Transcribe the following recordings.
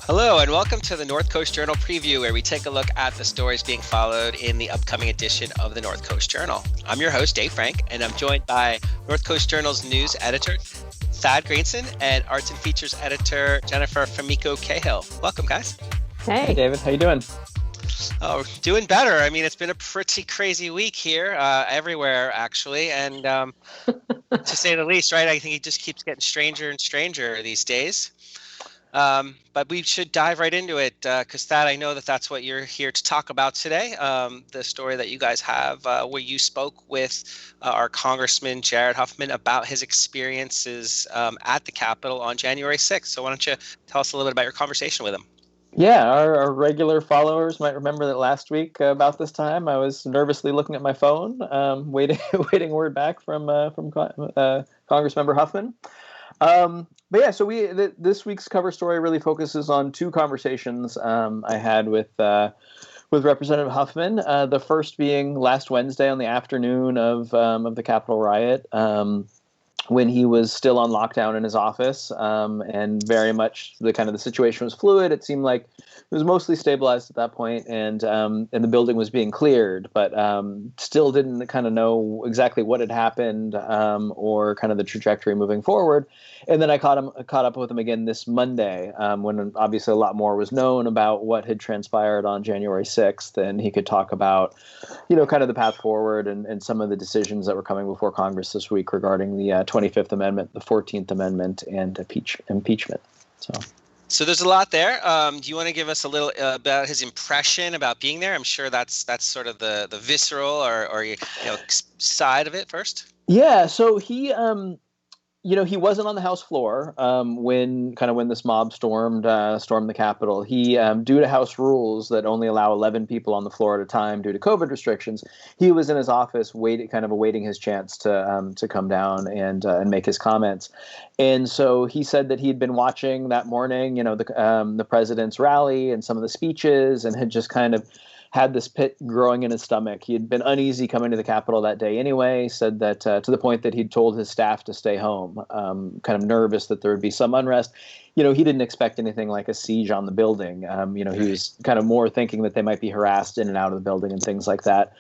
Hello and welcome to the North Coast Journal Preview, where we take a look at the stories being followed in the upcoming edition of the North Coast Journal. I'm your host, Dave Frank, and I'm joined by North Coast Journal's news editor, Thad Greenson, and arts and features editor, Jennifer Fumiko Cahill. Welcome, guys. Hey, David. How you doing? Oh, doing better. I mean, it's been a pretty crazy week here, everywhere, actually. And to say the least, right, I think it just keeps getting stranger and stranger these days. But we should dive right into it because Thad, I know that's what you're here to talk about today. The story that you guys have where you spoke with our Congressman Jared Huffman about his experiences at the Capitol on January 6th. So why don't you tell us a little bit about your conversation with him? Yeah, our regular followers might remember that last week about this time I was nervously looking at my phone, waiting word back from Congressmember Huffman. But yeah, so this week's cover story really focuses on two conversations I had with Representative Huffman. The first being last Wednesday on the afternoon of the Capitol riot, when he was still on lockdown in his office, and very much the situation was fluid. It seemed like it was mostly stabilized at that point, and the building was being cleared, but still didn't kind of know exactly what had happened or kind of the trajectory moving forward. And then I caught up with him again this Monday, when obviously a lot more was known about what had transpired on January 6th, and he could talk about, kind of the path forward and some of the decisions that were coming before Congress this week regarding the 25th Amendment, the 14th Amendment, and impeachment. So there's a lot there. Do you want to give us a little about his impression about being there? I'm sure that's sort of the visceral or side of it first. Yeah. So he he wasn't on the House floor when this mob stormed the Capitol. He, due to House rules that only allow 11 people on the floor at a time due to COVID restrictions, he was in his office awaiting his chance to come down and make his comments. And so he said that he had been watching that morning, the president's rally and some of the speeches, and had just had this pit growing in his stomach. He had been uneasy coming to the Capitol that day anyway, said that to the point that he'd told his staff to stay home, kind of nervous that there would be some unrest. He didn't expect anything like a siege on the building. He was kind of more thinking that they might be harassed in and out of the building and things like that.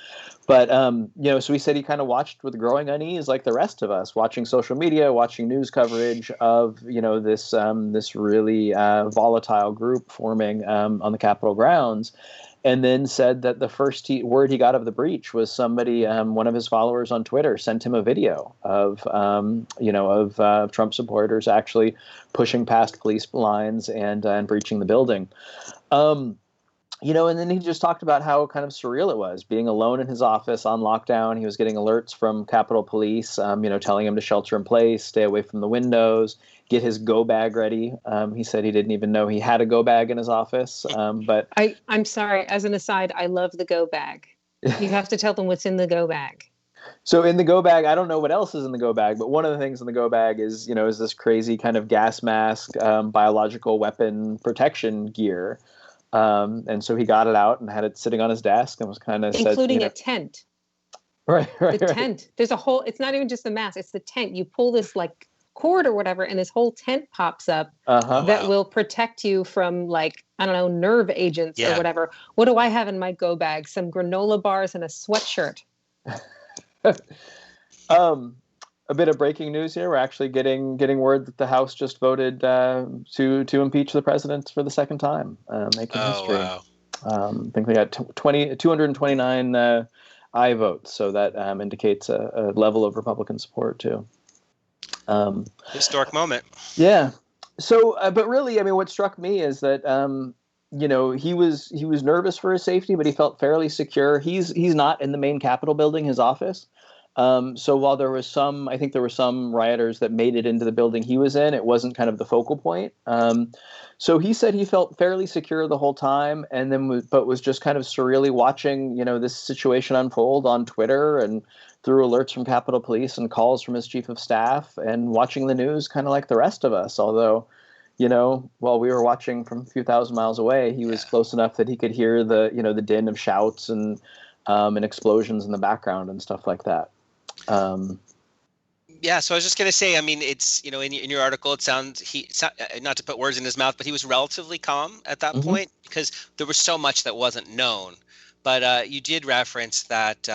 But, so he said he kind of watched with growing unease like the rest of us, watching social media, watching news coverage of, this really volatile group forming on the Capitol grounds. And then said that the first word he got of the breach was somebody, one of his followers on Twitter, sent him a video of Trump supporters actually pushing past police lines and breaching the building. And then he just talked about how kind of surreal it was being alone in his office on lockdown. He was getting alerts from Capitol Police, telling him to shelter in place, stay away from the windows, get his go bag ready. He said he didn't even know he had a go bag in his office. But I'm sorry. As an aside, I love the go bag. You have to tell them what's in the go bag. So in the go bag, I don't know what else is in the go bag, but one of the things in the go bag is this crazy kind of gas mask, biological weapon protection gear. And so he got it out and had it sitting on his desk and was kind of including a tent. Right. The tent. There's a whole. It's not even just the mask. It's the tent. You pull this cord or whatever, and this whole tent pops up that will protect you from nerve agents or whatever. What do I have in my go bag? Some granola bars and a sweatshirt. A bit of breaking news here. We're actually getting word that the House just voted to impeach the president for the second time, making history. Wow. I think they got 229 aye votes, so that indicates a level of Republican support too. Historic moment. Yeah. So, but really, what struck me is that he was nervous for his safety, but he felt fairly secure. He's not in the main Capitol building, his office. So while I think there were some rioters that made it into the building he was in, it wasn't kind of the focal point. So he said he felt fairly secure the whole time, and then was just kind of surreally watching, this situation unfold on Twitter and through alerts from Capitol Police and calls from his chief of staff, and watching the news kind of like the rest of us. Although, while we were watching from a few thousand miles away, he was close enough that he could hear the din of shouts and explosions in the background and stuff like that. Yeah, so I was just going to say, I mean, it's, in your article, not to put words in his mouth, but he was relatively calm at that point because there was so much that wasn't known. But you did reference that,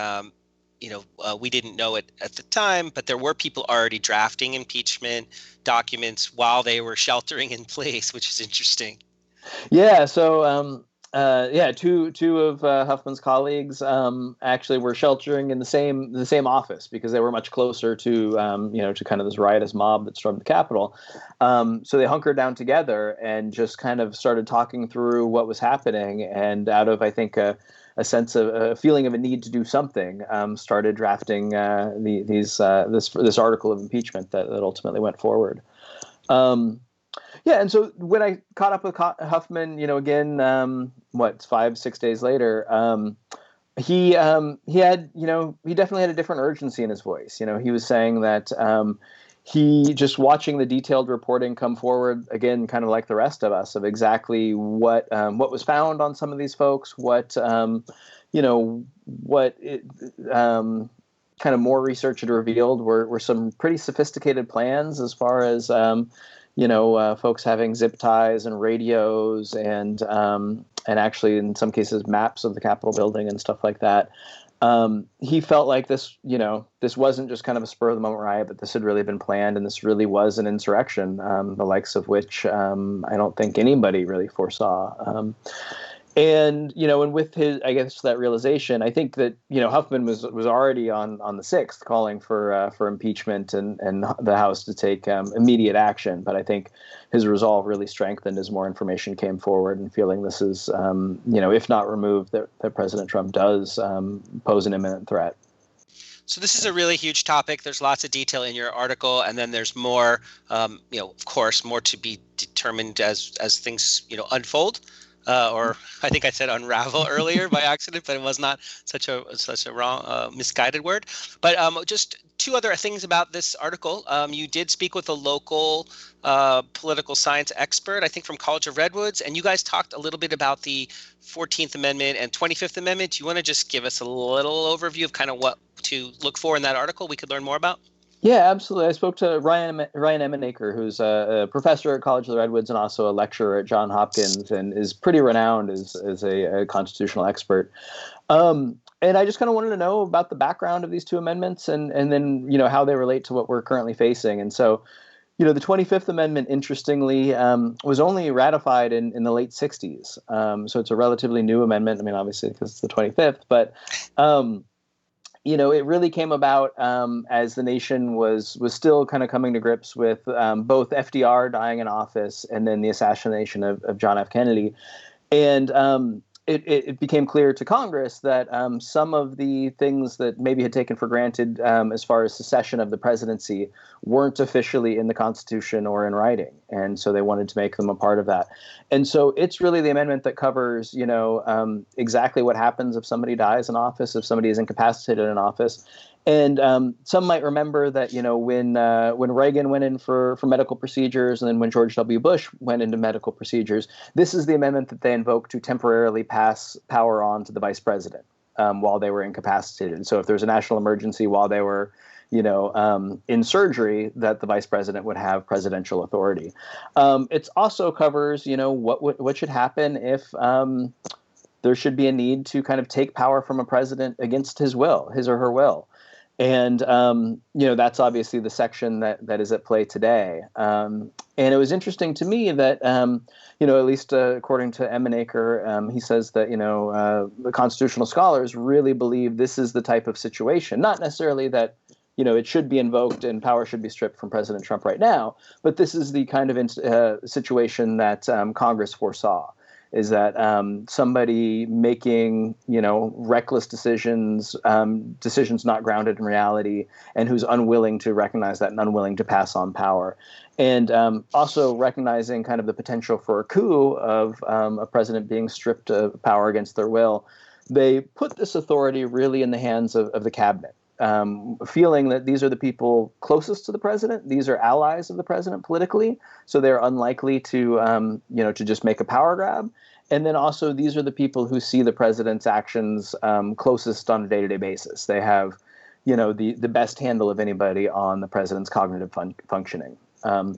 we didn't know it at the time, but there were people already drafting impeachment documents while they were sheltering in place, which is interesting. Yeah. So, two of Huffman's colleagues actually were sheltering in the same office because they were much closer to to kind of this riotous mob that stormed the Capitol. So they hunkered down together and just kind of started talking through what was happening, and out of, I think, a sense of a feeling of a need to do something, started drafting this article of impeachment that ultimately went forward. Yeah, and so when I caught up with Huffman, again, 5-6 days later, he definitely had a different urgency in his voice. He was saying that he just watching the detailed reporting come forward again, kind of like the rest of us, of exactly what was found on some of these folks, what kind of more research had revealed were some pretty sophisticated plans as far as folks having zip ties and radios and actually in some cases maps of the Capitol building and stuff like that. He felt like this wasn't just kind of a spur of the moment riot, but this had really been planned, and this really was an insurrection, the likes of which I don't think anybody really foresaw. And with his, I guess, that realization, I think that Huffman was already on the 6th calling for impeachment and the House to take immediate action. But I think his resolve really strengthened as more information came forward, and feeling this is if not removed, that President Trump does pose an imminent threat. So this is a really huge topic. There's lots of detail in your article, and then there's more, of course, more to be determined as things unfold. Or I think I said unravel earlier by accident, but it was not such a wrong, misguided word. But just two other things about this article. You did speak with a local political science expert, I think from College of Redwoods, and you guys talked a little bit about the 14th Amendment and 25th Amendment. Do you want to just give us a little overview of kind of what to look for in that article we could learn more about? Yeah, absolutely. I spoke to Ryan Emenaker, who's a professor at College of the Redwoods and also a lecturer at Johns Hopkins, and is pretty renowned as a constitutional expert. And I just kind of wanted to know about the background of these two amendments and then, how they relate to what we're currently facing. And so, the 25th Amendment, interestingly, was only ratified in the late 60s. So it's a relatively new amendment. I mean, obviously, because it's the 25th, but it really came about as the nation was still kind of coming to grips with both FDR dying in office and then the assassination of John F. Kennedy. And it became clear to Congress that some of the things that maybe had taken for granted as far as secession of the presidency weren't officially in the Constitution or in writing. And so they wanted to make them a part of that. And so it's really the amendment that covers, exactly what happens if somebody dies in office, if somebody is incapacitated in office. And some might remember that, when Reagan went in for medical procedures, and then when George W. Bush went into medical procedures, this is the amendment that they invoked to temporarily pass power on to the vice president while they were incapacitated. So if there's a national emergency while they were, in surgery, that the vice president would have presidential authority. It also covers, what should happen if there should be a need to kind of take power from a president against his will, his or her will. And, that's obviously the section that is at play today. And it was interesting to me that, at least according to Emenaker, he says that, the constitutional scholars really believe this is the type of situation, not necessarily that, it should be invoked and power should be stripped from President Trump right now, but this is the kind of situation that Congress foresaw. Is that somebody making, reckless decisions, decisions not grounded in reality, and who's unwilling to recognize that and unwilling to pass on power. And also recognizing kind of the potential for a coup of a president being stripped of power against their will. They put this authority really in the hands of the cabinet, feeling that these are the people closest to the president. These are allies of the president politically, so they're unlikely to, to just make a power grab. And then also, these are the people who see the president's actions closest on a day-to-day basis. They have, the best handle of anybody on the president's cognitive functioning. So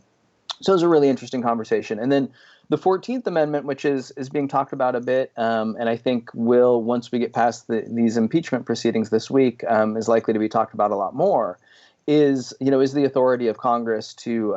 it was a really interesting conversation. And then the 14th Amendment, which is being talked about a bit, and I think will, once we get past these impeachment proceedings this week, is likely to be talked about a lot more, is the authority of Congress to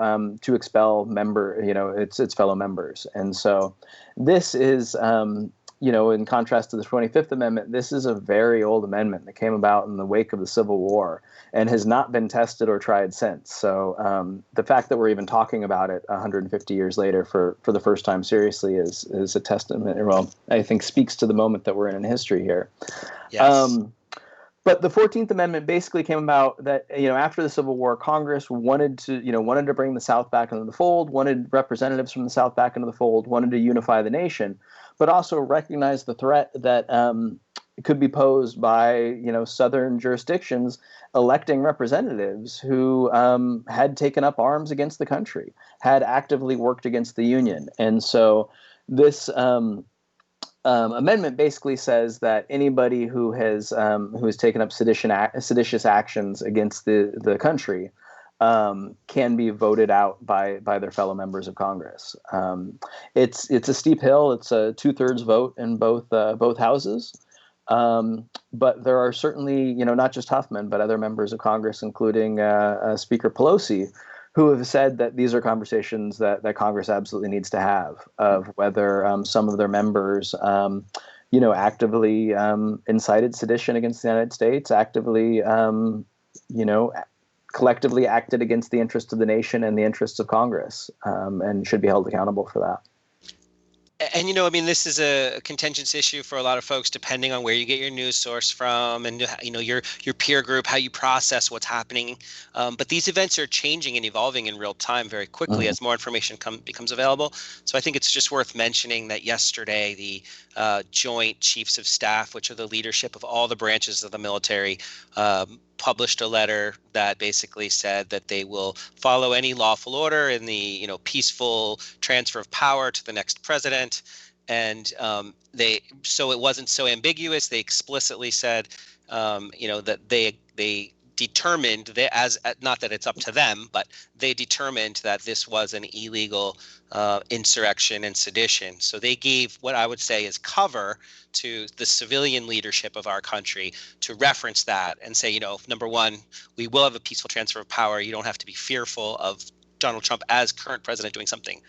expel its fellow members. And so this is, in contrast to the 25th Amendment, this is a very old amendment that came about in the wake of the Civil War and has not been tested or tried since. So the fact that we're even talking about it 150 years later for the first time seriously is a testament, well, I think speaks to the moment that we're in history here. Yes. But the 14th Amendment basically came about that, after the Civil War, Congress wanted to bring the South back into the fold, wanted representatives from the South back into the fold, wanted to unify the nation, but also recognized the threat that could be posed by, Southern jurisdictions electing representatients who had taken up arms against the country, had actively worked against the Union. And so this amendment basically says that anybody who has taken up seditious actions against the country can be voted out by their fellow members of Congress. It's a steep hill. It's a 2/3 vote in both houses. But there are certainly, not just Huffman, but other members of Congress, including Speaker Pelosi, who have said that these are conversations that Congress absolutely needs to have, of whether some of their members, actively incited sedition against the United States, actively, collectively acted against the interests of the nation and the interests of Congress, and should be held accountable for that. And, this is a contentious issue for a lot of folks, depending on where you get your news source from and, your peer group, how you process what's happening. But these events are changing and evolving in real time very quickly as more information becomes available. So I think it's just worth mentioning that yesterday, the Joint Chiefs of Staff, which are the leadership of all the branches of the military, published a letter that basically said that they will follow any lawful order in the peaceful transfer of power to the next president, and so it wasn't so ambiguous. They explicitly said that they determined not that it's up to them, but they determined that this was an illegal insurrection and sedition. So they gave what I would say is cover to the civilian leadership of our country to reference that and say, number one, we will have a peaceful transfer of power. You don't have to be fearful of Donald Trump as current president doing something,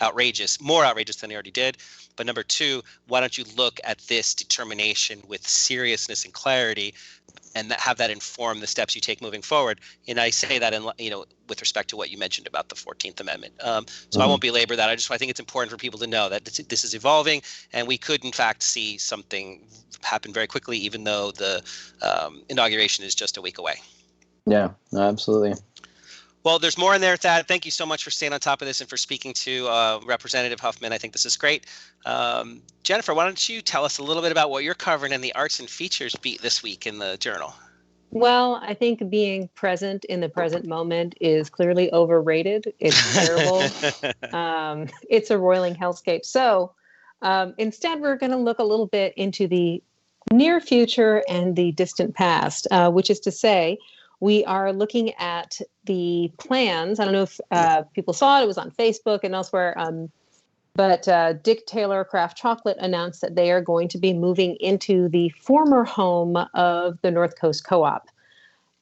outrageous, more outrageous than he already did. But number two, why don't you look at this determination with seriousness and clarity, and have that inform the steps you take moving forward? And I say that with respect to what you mentioned about the 14th Amendment. So I won't belabor that. I think it's important for people to know that this is evolving, and we could in fact see something happen very quickly, even though the inauguration is just a week away. Yeah, absolutely. Well, there's more in there, Thad. Thank you so much for staying on top of this and for speaking to Representative Huffman. I think this is great. Jennifer, why don't you tell us a little bit about what you're covering in the arts and features beat this week in the Journal? Well, I think being present in the present moment is clearly overrated. It's terrible. It's a roiling hellscape. So instead, we're going to look a little bit into the near future and the distant past, which is to say, we are looking at the plans. I don't know if people saw it. It was on Facebook and elsewhere. But Dick Taylor Craft Chocolate announced that they are going to be moving into the former home of the North Coast Co-op.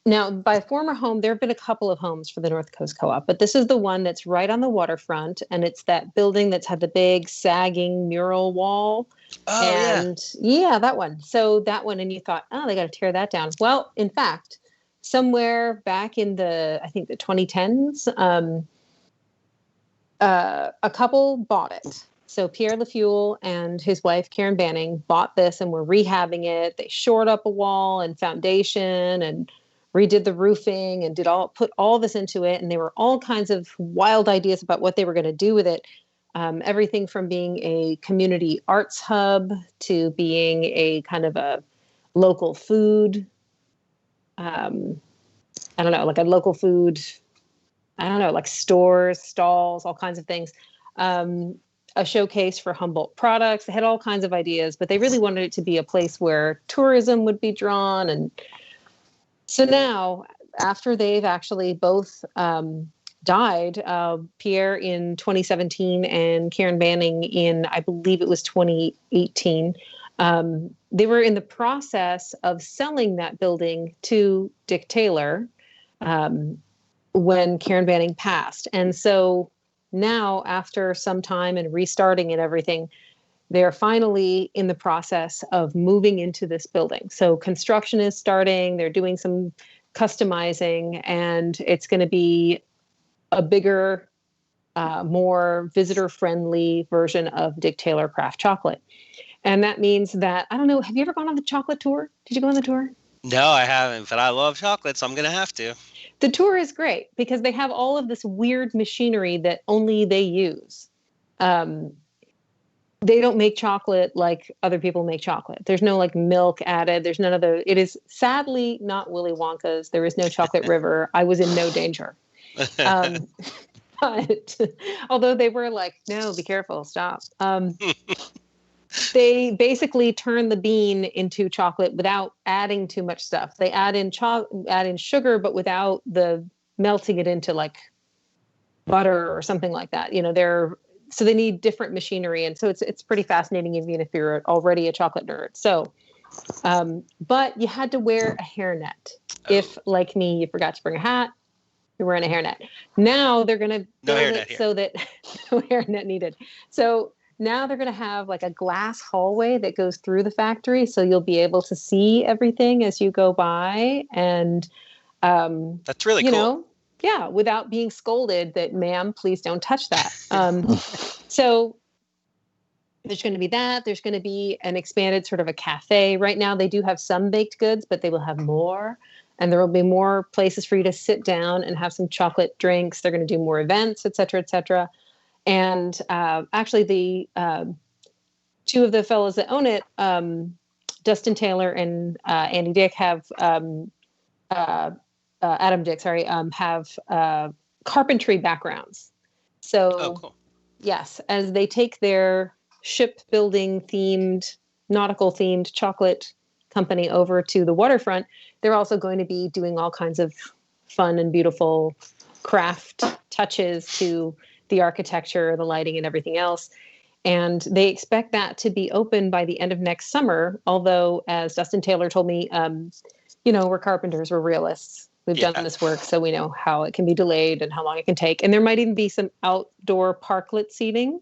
Now, by former home, there have been a couple of homes for the North Coast Co-op, but this is the one that's right on the waterfront, and it's that building that's had the big sagging mural wall. Oh, and yeah, that one. So that one, and you thought, oh, they got to tear that down. Well, in fact, somewhere back in the 2010s, a couple bought it. So Pierre LaFuel and his wife, Karen Banning, bought this and were rehabbing it. They shored up a wall and foundation and redid the roofing and put all this into it. And there were all kinds of wild ideas about what they were going to do with it. Everything from being a community arts hub to being a kind of a local food, like a local food, like stores, stalls, all kinds of things. A showcase for Humboldt products. They had all kinds of ideas, but they really wanted it to be a place where tourism would be drawn. And So now, after they've actually both died, Pierre in 2017 and Karen Banning in, I believe it was 2018, they were in the process of selling that building to Dick Taylor when Karen Banning passed. And so now, after some time and restarting and everything, they're finally in the process of moving into this building. So construction is starting, they're doing some customizing, and it's going to be a bigger, more visitor-friendly version of Dick Taylor Craft Chocolate. And that means that, I don't know, have you ever gone on the chocolate tour? Did you go on the tour? No, I haven't, but I love chocolate, so I'm going to have to. The tour is great because they have all of this weird machinery that only they use. They don't make chocolate like other people make chocolate. There's no like milk added. There's none of the, it is sadly not Willy Wonka's. There is no chocolate river. I was in no danger. But although they were like, no, be careful, stop. They basically turn the bean into chocolate without adding too much stuff. They add in sugar, but without the melting it into like butter or something like that. You know, so they need different machinery. And so it's pretty fascinating, even if you're already a chocolate nerd. So, but you had to wear a hairnet. If, like me, you forgot to bring a hat, you're wearing a hairnet. Now they're going to build it so that no hairnet needed. So now they're going to have like a glass hallway that goes through the factory. So you'll be able to see everything as you go by. And, that's really cool. Know, yeah, without being scolded that, ma'am, please don't touch that. So there's going to be that. There's going to be an expanded sort of a cafe. Right now, they do have some baked goods, but they will have more. And there will be more places for you to sit down and have some chocolate drinks. They're going to do more events, et cetera, et cetera. And actually, the two of the fellows that own it, Dustin Taylor and Andy Dick, have Adam Dick, sorry, have carpentry backgrounds. So, cool. Yes, as they take their shipbuilding themed, nautical themed chocolate company over to the waterfront, they're also going to be doing all kinds of fun and beautiful craft touches to the architecture, the lighting, and everything else. And they expect that to be open by the end of next summer. Although, as Dustin Taylor told me, we're carpenters, we're realists. We've done this work, so we know how it can be delayed and how long it can take. And there might even be some outdoor parklet seating,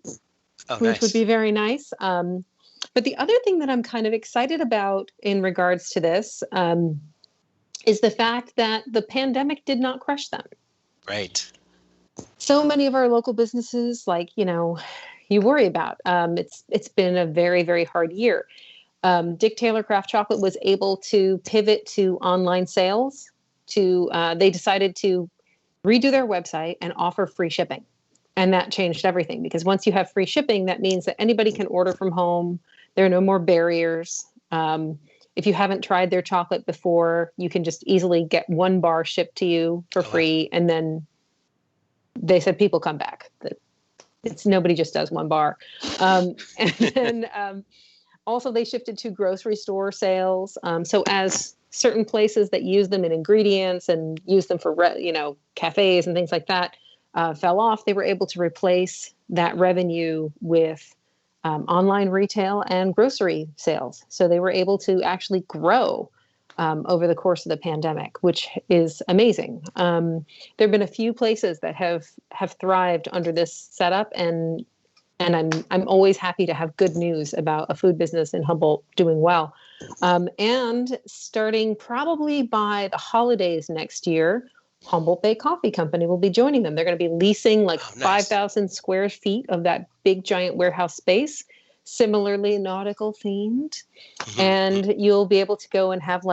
which would be very nice. But the other thing that I'm kind of excited about in regards to this is the fact that the pandemic did not crush them. Right. So many of our local businesses, like, you worry about. It's been a very, very hard year. Dick Taylor Craft Chocolate was able to pivot to online sales. They decided to redo their website and offer free shipping. And that changed everything, because once you have free shipping, that means that anybody can order from home. There are no more barriers. If you haven't tried their chocolate before, you can just easily get 1 bar shipped to you for free. And then they said people come back. It's nobody just does 1 bar. And then also they shifted to grocery store sales. So as certain places that use them in ingredients and use them for, cafes and things like that fell off, they were able to replace that revenue with online retail and grocery sales. So they were able to actually grow over the course of the pandemic, which is amazing. There have been a few places that have thrived under this setup, and I'm always happy to have good news about a food business in Humboldt doing well. And starting probably by the holidays next year, Humboldt Bay Coffee Company will be joining them. They're going to be leasing 5,000 square feet of that big giant warehouse space, similarly nautical themed. Mm-hmm. And you'll be able to go and have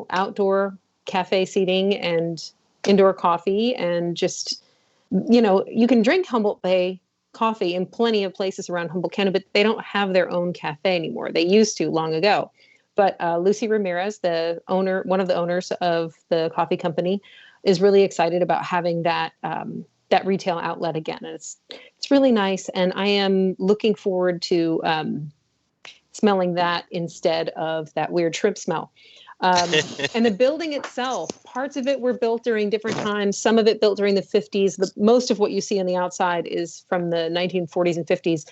outdoor cafe seating and indoor coffee, and just, you can drink Humboldt Bay coffee in plenty of places around Humboldt County, but they don't have their own cafe anymore. They used to long ago. But Lucy Ramirez, one of the owners of the coffee company, is really excited about having that retail outlet again. And it's really nice. And I am looking forward to smelling that instead of that weird shrimp smell. And the building itself, parts of it were built during different times. Some of it built during the 50s. Most of what you see on the outside is from the 1940s and 50s.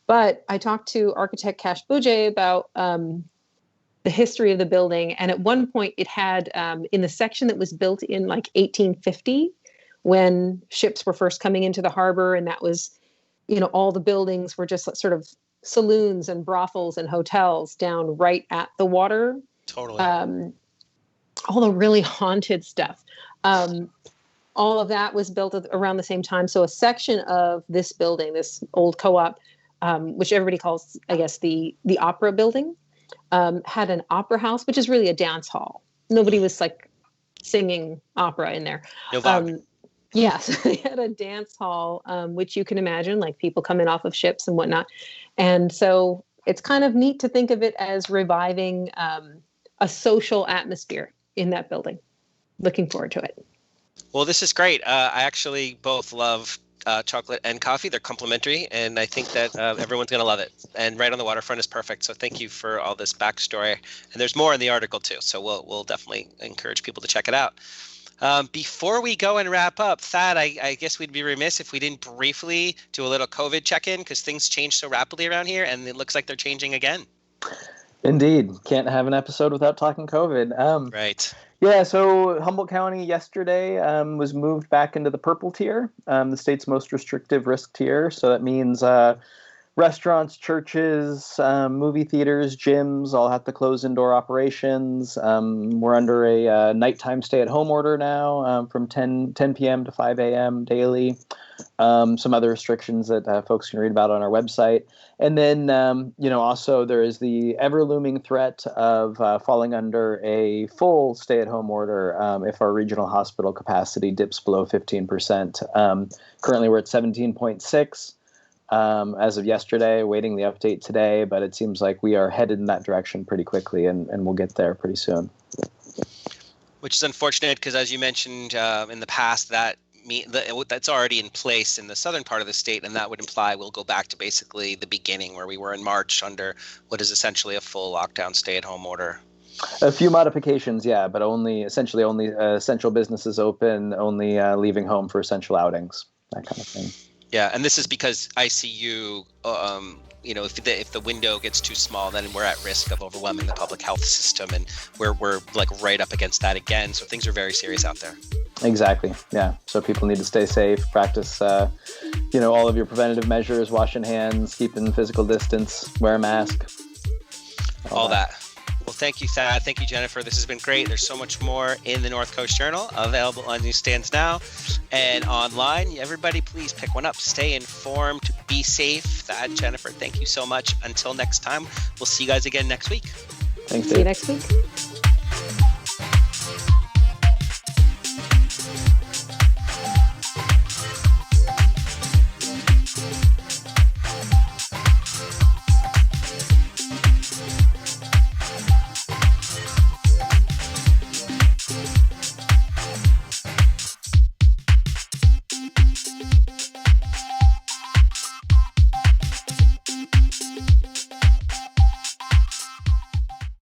But I talked to architect Kash Bujay about the history of the building. And at one point it had, in the section that was built in like 1850, when ships were first coming into the harbor, and that was, all the buildings were just sort of saloons and brothels and hotels down right at the water. Totally. All the really haunted stuff. All of that was built around the same time. So a section of this building, this old co-op, which everybody calls, I guess, the opera building, had an opera house, which is really a dance hall. Nobody was like singing opera in there. No yes, they had a dance hall, which you can imagine, like people coming off of ships and whatnot. And so it's kind of neat to think of it as reviving a social atmosphere in that building. Looking forward to it. Well, this is great. I actually both love chocolate and coffee. They're complementary, and I think that everyone's going to love it. And right on the waterfront is perfect. So thank you for all this backstory. And there's more in the article too. So we'll definitely encourage people to check it out. Before we go and wrap up, Thad, I guess we'd be remiss if we didn't briefly do a little COVID check-in, because things change so rapidly around here, and it looks like they're changing again. Indeed. Can't have an episode without talking COVID. Right. Yeah, so Humboldt County yesterday was moved back into the purple tier, the state's most restrictive risk tier. So that means restaurants, churches, movie theaters, gyms all have to close indoor operations. We're under a nighttime stay-at-home order now from 10 p.m. to 5 a.m. daily. Some other restrictions that folks can read about on our website. And then, also there is the ever-looming threat of falling under a full stay-at-home order if our regional hospital capacity dips below 15%. Currently, we're at 17.6. As of yesterday, awaiting the update today, but it seems like we are headed in that direction pretty quickly, and we'll get there pretty soon. Which is unfortunate because, as you mentioned in the past, that's already in place in the southern part of the state, and that would imply we'll go back to basically the beginning where we were in March under what is essentially a full lockdown stay-at-home order. A few modifications, yeah, but only essential businesses open, only leaving home for essential outings, that kind of thing. Yeah, and this is because ICU, if the window gets too small, then we're at risk of overwhelming the public health system, and we're like right up against that again. So things are very serious out there. Exactly. Yeah. So people need to stay safe, practice, all of your preventative measures, washing hands, keeping physical distance, wear a mask. All that. Well, thank you, Thad. Thank you, Jennifer. This has been great. There's so much more in the North Coast Journal, available on newsstands now and online. Everybody, please pick one up. Stay informed. Be safe. Thad, Jennifer, thank you so much. Until next time, we'll see you guys again next week. Thanks, Dave. See you next week.